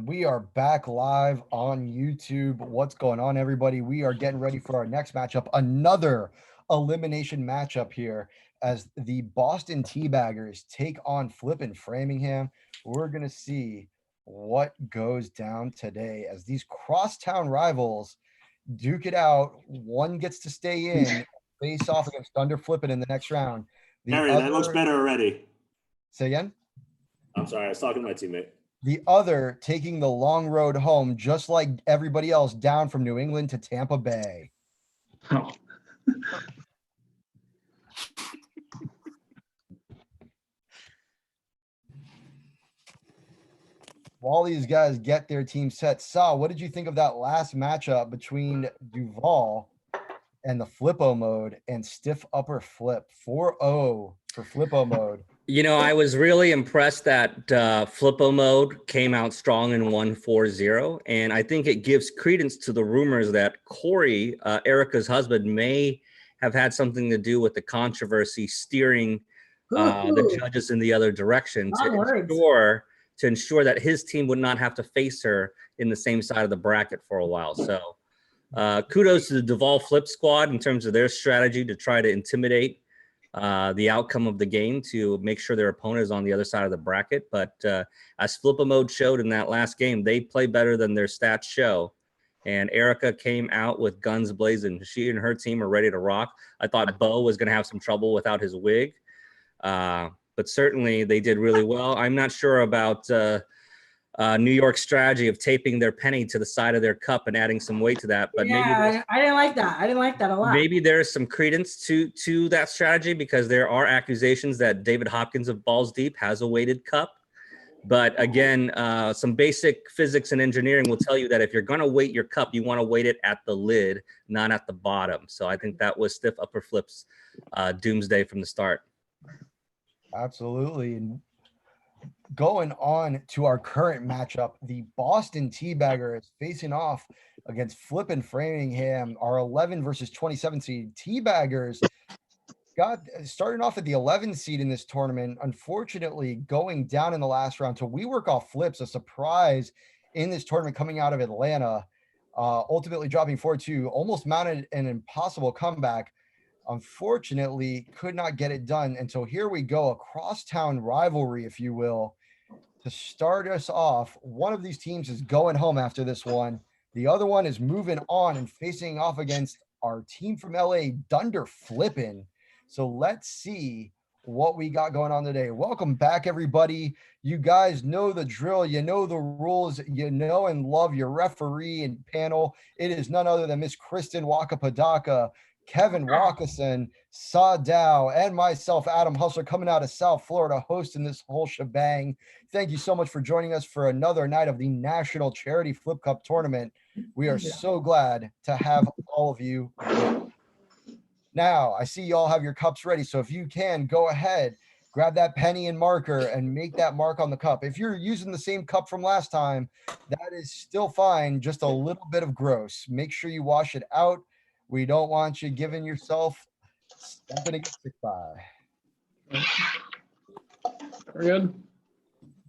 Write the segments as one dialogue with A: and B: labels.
A: And we are back live on YouTube. What's going on, everybody? We are getting ready for our next matchup, another elimination matchup here as the Boston Teabaggers take on Flippin' Framingham. We're going to see what goes down today as these crosstown rivals duke it out. One gets to stay in, face off against Thunder Flippin' in the next round.
B: Harry, that looks better already.
A: Say again?
B: I'm sorry, I was talking to my teammate.
A: The other taking the long road home, just like everybody else, down from New England to Tampa Bay.
C: Oh.
A: While these guys get their team set, Sal, what did you think of that last matchup between Duval and the Flippo mode and stiff upper flip? 4-0 for Flippo mode.
D: You know, I was really impressed that Flippo mode came out strong in 1-4-0, and I think it gives credence to the rumors that Corey, Erica's husband, may have had something to do with the controversy steering the judges in the other direction to ensure that his team would not have to face her in the same side of the bracket for a while. So kudos to the Duval Flip squad in terms of their strategy to try to intimidate the outcome of the game to make sure their opponent is on the other side of the bracket. But as Flippa Mode showed in that last game, they play better than their stats show. And Erica came out with guns blazing. She and her team are ready to rock. I thought Bo was going to have some trouble without his wig. But certainly they did really well. I'm not sure about New York's strategy of taping their penny to the side of their cup and adding some weight to that. But
E: yeah, I didn't like that. I didn't like that a lot.
D: Maybe there's some credence to that strategy because there are accusations that David Hopkins of Balls Deep has a weighted cup. But again, some basic physics and engineering will tell you that if you're going to weight your cup, you want to weight it at the lid, not at the bottom. So I think that was stiff upper flips doomsday from the start.
A: Absolutely. And going on to our current matchup, the Boston Teabagger is facing off against Flippin' Framingham, our 11 versus 27 seed. Teabaggers got starting off at the 11 seed in this tournament, unfortunately going down in the last round to We Work Off Flips, a surprise in this tournament coming out of Atlanta, ultimately dropping 4-2, almost mounted an impossible comeback. Unfortunately, could not get it done. And so here we go, a crosstown rivalry, if you will, to start us off. One of these teams is going home after this one. The other one is moving on and facing off against our team from LA, Thunder Flippin'. So let's see what we got going on today. Welcome back, everybody. You guys know the drill. You know the rules. You know and love your referee and panel. It is none other than Miss Kristen Wakapadaka, Kevin Walkerson, Saw Dow, and myself, Adam Hustler, coming out of South Florida, hosting this whole shebang. Thank you so much for joining us for another night of the National Charity Flip Cup Tournament. We are so glad to have all of you. Now, I see you all have your cups ready, so if you can, go ahead, grab that penny and marker and make that mark on the cup. If you're using the same cup from last time, that is still fine, just a little bit of gross. Make sure you wash it out. We don't want you giving yourself something to get sick by.
C: We're good.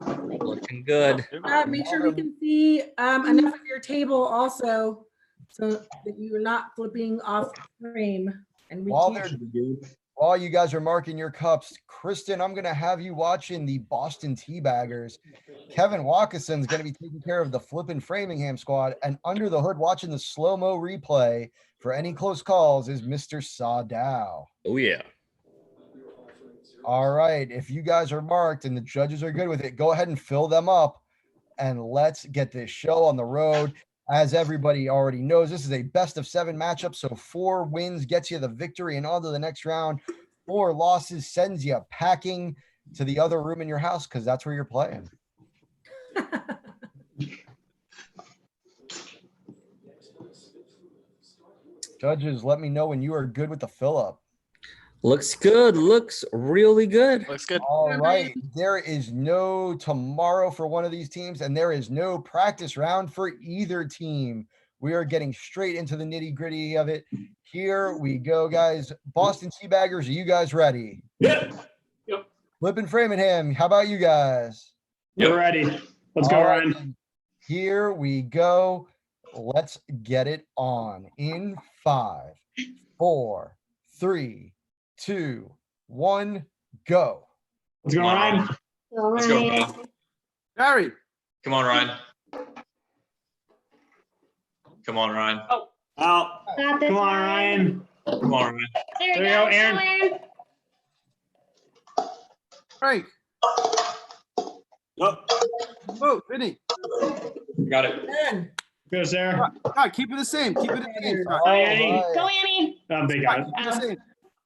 D: Looking good.
E: Make sure we can see enough of your table also so that you're not flipping off frame. And
A: while you guys are marking your cups, Kristen, I'm going to have you watching the Boston Teabaggers. Kevin Walkerson's going to be taking care of the Flippin' Framingham squad. And under the hood, watching the slow-mo replay for any close calls is Mr. Sadow.
D: Oh, yeah.
A: All right. If you guys are marked and the judges are good with it, go ahead and fill them up. And let's get this show on the road. As everybody already knows, this is a best-of-7 matchup, so 4 wins gets you the victory and on to the next round. 4 losses sends you packing to the other room in your house because that's where you're playing. Judges, let me know when you are good with the fill-up.
D: Looks good. Looks really good.
F: Looks good.
A: All right. There is no tomorrow for one of these teams, and there is no practice round for either team. We are getting straight into the nitty-gritty of it. Here we go, guys. Boston Teabaggers, are you guys ready?
B: Yep.
A: Flippin' Framingham, how about you guys?
C: We're ready. Let's go, Ryan.
A: Here we go. Let's get it on in 5, 4, 3, 2, 1, go.
C: Let's go, Ryan.
F: Let's go, Ryan.
G: Barry.
F: Come on, Ryan. Come on, Ryan.
B: Out.
H: Got this,
C: Come on, Ryan.
F: Come on, Ryan.
H: There you
C: There you
H: go,
C: go, Aaron.
H: Aaron.
G: Frank.
B: Go.
G: Oh, Vinny.
F: Got it.
E: Ben.
C: Go, Sarah.
G: God, keep it the same. Keep it the same. Scott.
A: All
C: Annie.
A: right.
H: Go, Annie.
C: They got it.
G: Keep it the same.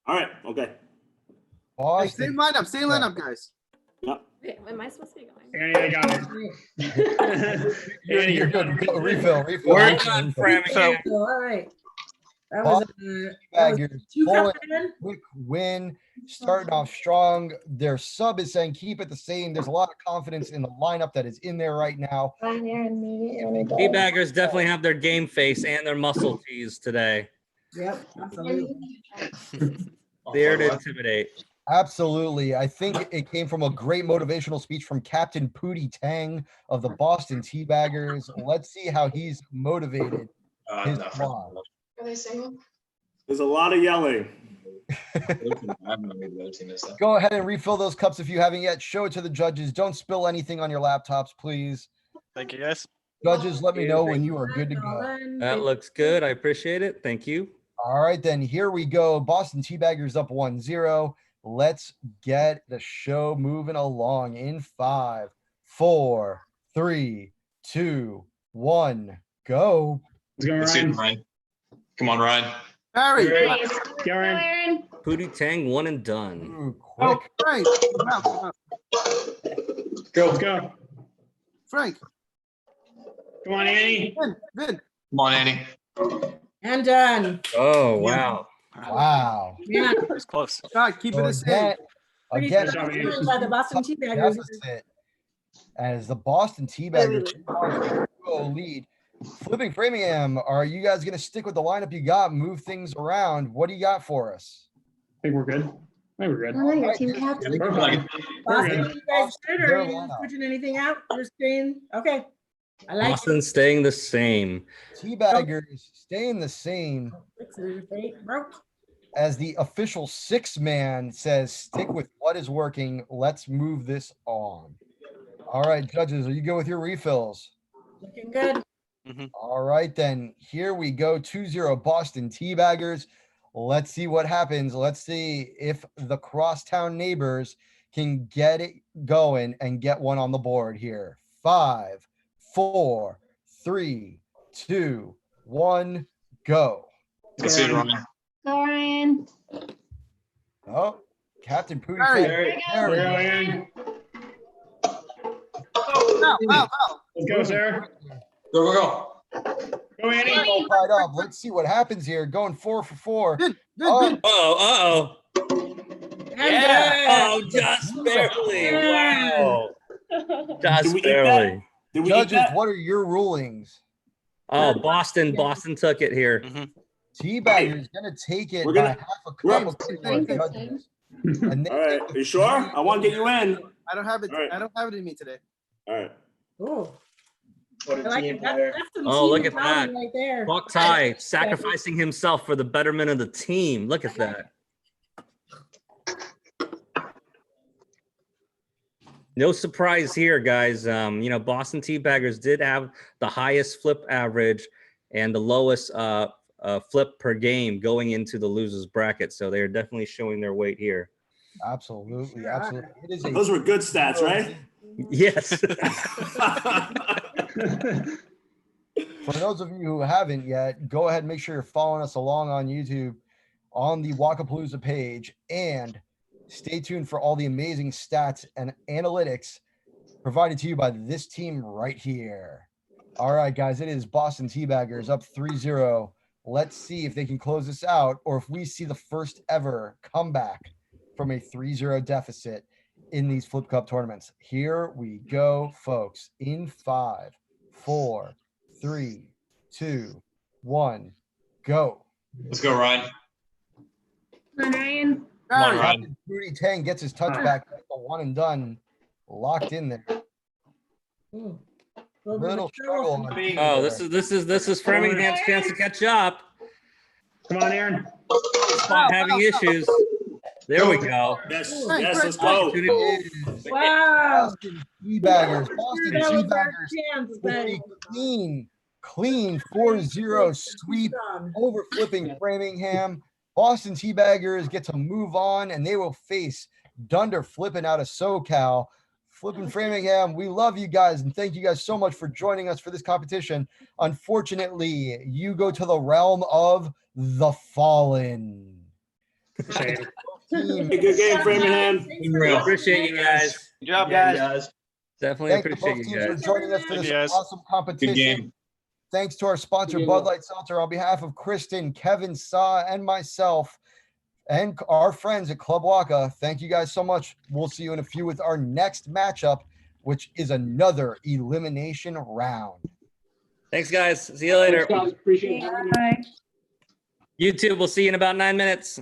B: All right. Okay.
G: Hey,
A: Boston.
G: same lineup. Same lineup, guys.
B: Yep.
I: Wait, am I supposed to be going?
C: Annie, I got it. Annie,
A: You're good. Go, refill.
D: We're
A: refill.
D: done, Framingham.
E: Oh, all right. That was,
A: Teabaggers
E: two
A: pulling
E: cups in.
A: quick win, starting off strong. Their sub is saying keep it the same. There's a lot of confidence in the lineup that is in there right now.
D: Teabaggers definitely have their game face and their muscle tees today.
E: Yep, absolutely.
D: There to intimidate.
A: Absolutely. I think it came from a great motivational speech from Captain Pootie Tang of the Boston Teabaggers. Let's see how he's motivated his
F: No.
A: squad.
I: Are they single?
B: There's a lot of yelling.
A: Go ahead and refill those cups if you haven't yet. Show it to the judges. Don't spill anything on your laptops, please.
J: Thank you, guys.
A: Judges, let me know when you are good to go.
D: That looks good. I appreciate it. Thank you.
A: All right, then here we go. Boston Teabaggers up 1-0. Let's get the show moving along in 5, 4, 3, 2, 1, go.
C: Let's go,
F: Let's see it,
C: Ryan.
F: Ryan. Go on, Ryan.
G: Barry.
C: Go,
H: Go,
C: Aaron.
H: Aaron.
D: Pootie Tang, one and done.
A: Ooh, quick.
G: Frank. Come out, come out.
C: Go. Let's go.
G: Frank.
C: Come on, Annie.
G: Vin.
F: Come on, Annie.
E: And done.
D: Oh, wow.
A: Wow.
E: Yeah.
J: It was close.
G: God, keep it
A: So
G: the same.
A: again,
C: Good job, Annie.
E: By the Boston Teabaggers.
A: deficit as the Boston Teabaggers lead. Flipping Framingham, are you guys going to stick with the lineup you got, move things around? What do you got for us?
C: I think we're good. I think we're good.
H: Oh, your team captain.
C: Perfect.
E: Boston,
C: good.
E: you guys good, or
A: Their
E: are you
A: lineup.
E: switching anything out? You're staying, okay. I like it.
D: Boston staying the same.
A: Teabaggers staying the same
E: Broke.
A: as the official 6-man says, stick with what is working. Let's move this on. All right, judges, are you good with your refills?
E: Looking good.
A: All right, then here we go. 2-0 Boston Teabaggers. Let's see what happens. Let's see if the crosstown neighbors can get it going and get one on the board here. 5, 4, 3, 2, 1, go.
F: Let's see it, Ryan.
H: Go, Ryan.
A: Oh, Captain Pootie.
G: Barry.
A: Tang.
H: There you
A: There we
C: Go,
A: go.
C: Aaron.
G: Out.
C: Let's go, Sarah.
F: Go, go, go.
C: Go, Annie.
A: All tied up. Let's see what happens here. Going 4 for 4.
G: Vin.
A: Oh,
G: Vin.
D: Uh-oh.
E: And
D: Oh, just barely. Wow.
B: Did
D: Just
B: we eat
D: barely.
B: Did we eat
A: judges,
B: that?
A: what are your rulings?
D: Oh, Boston took it here.
A: Teabaggers gonna take it
B: We're
A: by
B: gonna-
A: half a
B: we're-
A: cup according to our judges. And they
B: All right.
A: take
B: Are you sure? I want to get you in.
G: I don't have it.
B: All right.
G: I don't have it in me today.
B: All right.
E: Oh.
C: What
E: I
C: a
E: like
C: team
E: it. That's
C: player.
E: some
D: Oh,
E: team
D: look at
E: talent
D: that.
E: right there.
D: Buck Ty sacrificing himself for the betterment of the team. Look at that. No surprise here, guys. Boston Teabaggers did have the highest flip average and the lowest flip per game going into the losers bracket. So they're definitely showing their weight here.
A: absolutely,
E: Sure.
A: absolutely. It is a
B: Those were good stats, right?
D: Yes.
A: For those of you who haven't yet, go ahead and make sure you're following us along on YouTube on the Wakapalooza page, and stay tuned for all the amazing stats and analytics provided to you by this team right here. All right, guys, it is Boston Teabaggers up 3-0. Let's see if they can close this out, or if we see the first ever comeback from a 3-0 deficit in these Flip Cup tournaments. Here we go, folks, in 5, 4, 3, 2, 1, go.
F: Let's go, Ryan.
H: Come on, Ryan.
F: Come on,
G: Barry.
F: Ryan.
A: Captain Pootie Tang gets his touchback, the one and done, locked in there.
E: Ooh. over the
A: Little
E: turtles.
A: struggle on the
D: Oh, this is Framingham's chance to catch up.
C: Come on, Aaron.
D: Spot having issues. There we go.
B: Yes,
E: Ooh.
B: yes, let's go.
A: It is
E: Wow.
A: Boston Teabaggers. Boston
E: That was our
A: Teabaggers
E: chance,
A: with
E: but
A: a clean 4-0 sweep
E: um,
A: over flipping Framingham. Boston Teabaggers get to move on, and they will face Dunder flipping out of SoCal. Flipping Framingham, we love you guys, and thank you guys so much for joining us for this competition. Unfortunately, you go to the realm of the fallen.
C: Shame.
A: Team,
B: Hey, good game, Framingham.
F: Real.
D: Appreciate you guys.
G: Good job, guys.
D: Definitely
A: thanks to
D: appreciate
A: both
D: you
A: teams for
D: guys.
A: joining us for
G: Thank
A: this
G: you, guys.
A: awesome
F: Good
A: competition.
F: game.
A: Thanks to our sponsor, Bud Light Seltzer, on behalf of Kristen, Kevin, Sa, and myself, and our friends at Club Waka. Thank you guys so much. We'll see you in a few with our next matchup, which is another elimination round.
D: Thanks, guys. See you later.
C: Thanks, guys. Appreciate it.
H: Bye.
D: YouTube, we'll see you in about 9 minutes.